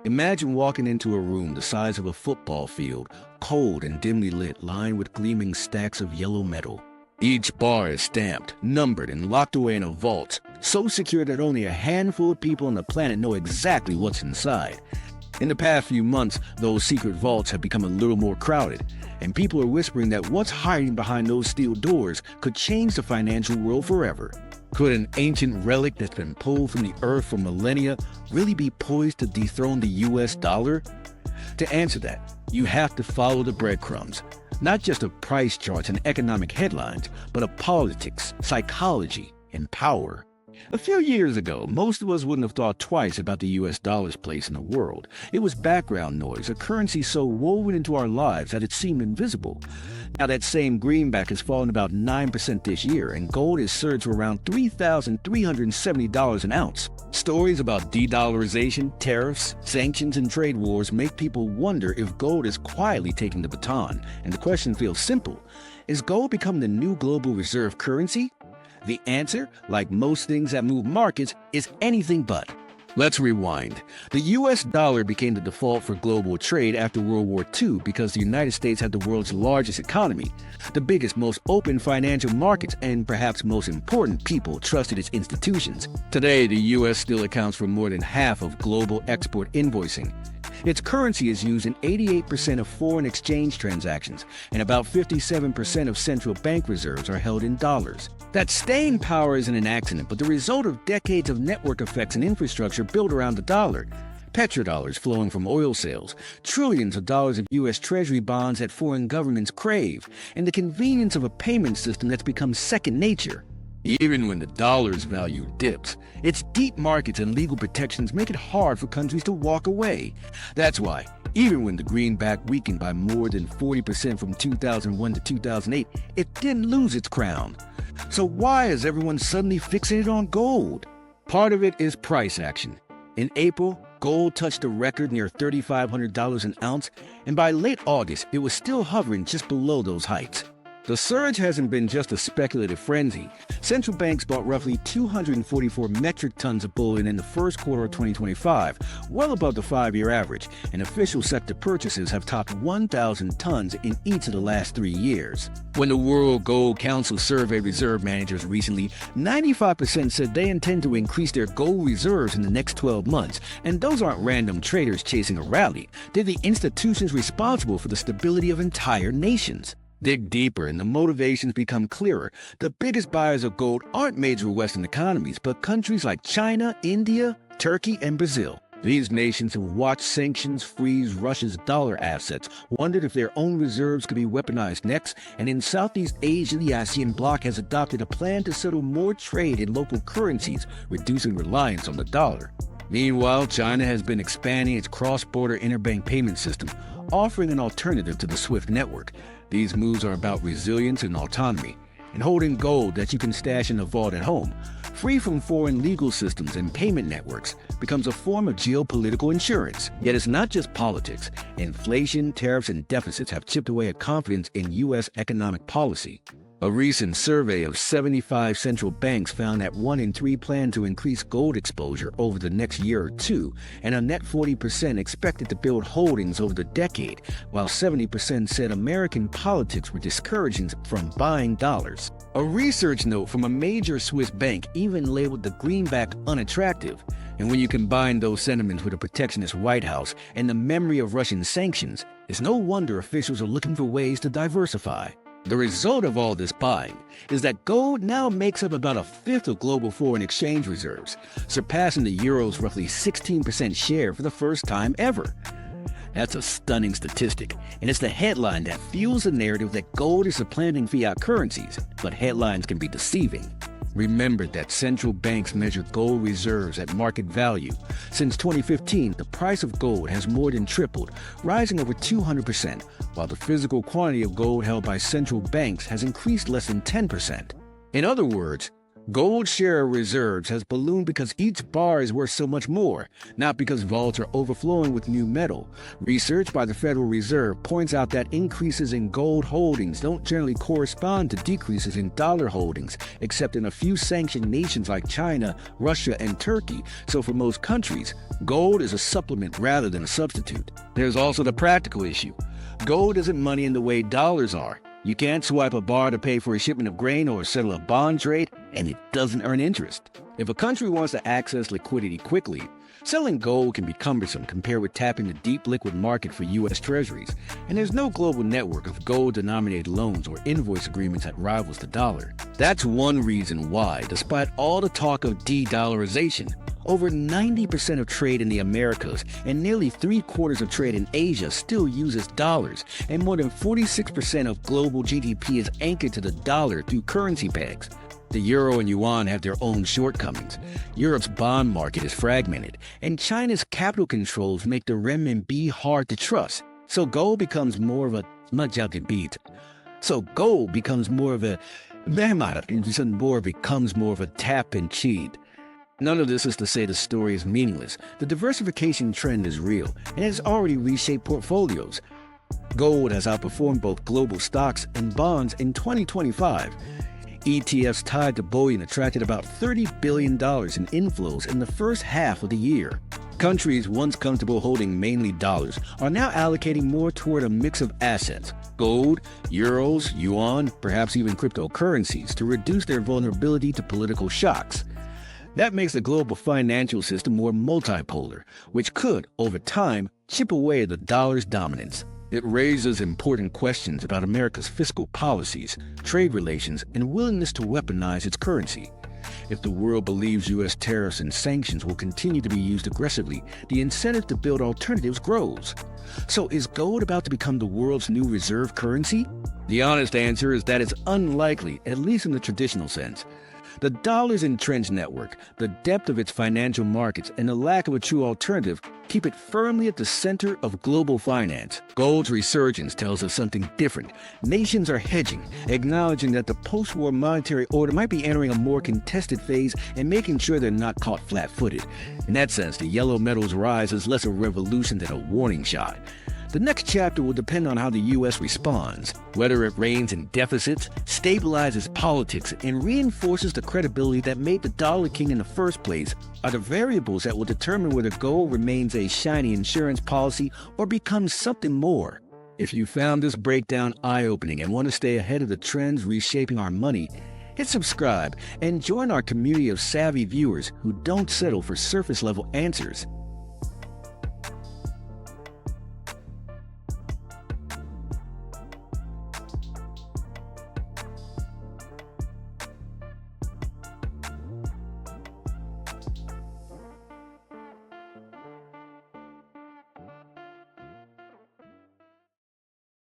Imagine walking into a room the size of a football field, cold and dimly lit, lined with gleaming stacks of yellow metal. Each bar is stamped, numbered, and locked away in a vault, so secure that only a handful of people on the planet know exactly what's inside. In the past few months, those secret vaults have become a little more crowded, and people are whispering that what's hiding behind those steel doors could change the financial world forever. Could an ancient relic that's been pulled from the earth for millennia really be poised to dethrone the US dollar? To answer that, you have to follow the breadcrumbs, not just of price charts and economic headlines, but of politics, psychology, and power. A few years ago, most of us wouldn't have thought twice about the US dollar's place in the world. It was background noise, a currency so woven into our lives that it seemed invisible. Now that same greenback has fallen about 9% this year, and gold has surged to around $3,370 an ounce. Stories about de-dollarization, tariffs, sanctions, and trade wars make people wonder if gold is quietly taking the baton. And the question feels simple. Is gold becoming the new global reserve currency? The answer, like most things that move markets, is anything but. Let's rewind. The US dollar became the default for global trade after World War II because the United States had the world's largest economy. The biggest, most open financial markets, and perhaps most important, people trusted its institutions. Today, the US still accounts for more than half of global export invoicing. Its currency is used in 88% of foreign exchange transactions, and about 57% of central bank reserves are held in dollars. That staying power isn't an accident, but the result of decades of network effects and infrastructure built around the dollar. Petrodollars flowing from oil sales, trillions of dollars of U.S. Treasury bonds that foreign governments crave, and the convenience of a payment system that's become second nature. Even when the dollar's value dips, its deep markets and legal protections make it hard for countries to walk away. That's why, even when the greenback weakened by more than 40% from 2001 to 2008, it didn't lose its crown. So why is everyone suddenly fixated on gold? Part of it is price action. In April, gold touched a record near $3,500 an ounce, and by late August, it was still hovering just below those heights. The surge hasn't been just a speculative frenzy. Central banks bought roughly 244 metric tons of bullion in the first quarter of 2025, well above the 5-year average, and official sector purchases have topped 1,000 tons in each of the last 3 years. When the World Gold Council surveyed reserve managers recently, 95% said they intend to increase their gold reserves in the next 12 months, and those aren't random traders chasing a rally. They're the institutions responsible for the stability of entire nations. Dig deeper and the motivations become clearer. The biggest buyers of gold aren't major Western economies, but countries like China, India, Turkey, and Brazil. These nations have watched sanctions freeze Russia's dollar assets, wondered if their own reserves could be weaponized next, and in Southeast Asia, the ASEAN bloc has adopted a plan to settle more trade in local currencies, reducing reliance on the dollar. Meanwhile, China has been expanding its cross-border interbank payment system, offering an alternative to the SWIFT network. These moves are about resilience and autonomy, and holding gold that you can stash in a vault at home, free from foreign legal systems and payment networks, becomes a form of geopolitical insurance. Yet it's not just politics. Inflation, tariffs, and deficits have chipped away at confidence in U.S. economic policy. A recent survey of 75 central banks found that 1 in 3 plan to increase gold exposure over the next year or two, and a net 40% expected to build holdings over the decade, while 70% said American politics were discouraging from buying dollars. A research note from a major Swiss bank even labeled the greenback unattractive. And when you combine those sentiments with a protectionist White House and the memory of Russian sanctions, it's no wonder officials are looking for ways to diversify. The result of all this buying is that gold now makes up about a fifth of global foreign exchange reserves, surpassing the euro's roughly 16% share for the first time ever. That's a stunning statistic, and it's the headline that fuels the narrative that gold is supplanting fiat currencies, but headlines can be deceiving. Remember that central banks measure gold reserves at market value. Since 2015, the price of gold has more than tripled, rising over 200%, while the physical quantity of gold held by central banks has increased less than 10%. In other words, Gold's share of reserves has ballooned because each bar is worth so much more, not because vaults are overflowing with new metal. Research by the Federal Reserve points out that increases in gold holdings don't generally correspond to decreases in dollar holdings, except in a few sanctioned nations like China, Russia, and Turkey. So for most countries, gold is a supplement rather than a substitute. There's also the practical issue. Gold isn't money in the way dollars are. You can't swipe a bar to pay for a shipment of grain or settle a bond trade, and it doesn't earn interest. If a country wants to access liquidity quickly, selling gold can be cumbersome compared with tapping the deep liquid market for U.S. Treasuries, and there's no global network of gold-denominated loans or invoice agreements that rivals the dollar. That's one reason why, despite all the talk of de-dollarization, over 90% of trade in the Americas and nearly 3/4 of trade in Asia still uses dollars, and more than 46% of global GDP is anchored to the dollar through currency pegs. The euro and yuan have their own shortcomings. Europe's bond market is fragmented, and China's capital controls make the renminbi hard to trust. So gold becomes more of a tap and cheat. None of this is to say the story is meaningless. The diversification trend is real, and it's already reshaped portfolios. Gold has outperformed both global stocks and bonds in 2025. ETFs tied to bullion attracted about $30 billion in inflows in the first half of the year. Countries once comfortable holding mainly dollars are now allocating more toward a mix of assets: gold, euros, yuan, perhaps even cryptocurrencies, to reduce their vulnerability to political shocks. That makes the global financial system more multipolar, which could, over time, chip away at the dollar's dominance. It raises important questions about America's fiscal policies, trade relations, and willingness to weaponize its currency. If the world believes U.S. tariffs and sanctions will continue to be used aggressively, the incentive to build alternatives grows. So is gold about to become the world's new reserve currency? The honest answer is that it's unlikely, at least in the traditional sense. The dollar's entrenched network, the depth of its financial markets, and the lack of a true alternative keep it firmly at the center of global finance. Gold's resurgence tells us something different. Nations are hedging, acknowledging that the post-war monetary order might be entering a more contested phase and making sure they're not caught flat-footed. In that sense, the yellow metal's rise is less a revolution than a warning shot. The next chapter will depend on how the U.S. responds, whether it reins in deficits, stabilizes politics, and reinforces the credibility that made the dollar king in the first place are the variables that will determine whether gold remains a shiny insurance policy or becomes something more. If you found this breakdown eye-opening and want to stay ahead of the trends reshaping our money, hit subscribe and join our community of savvy viewers who don't settle for surface-level answers.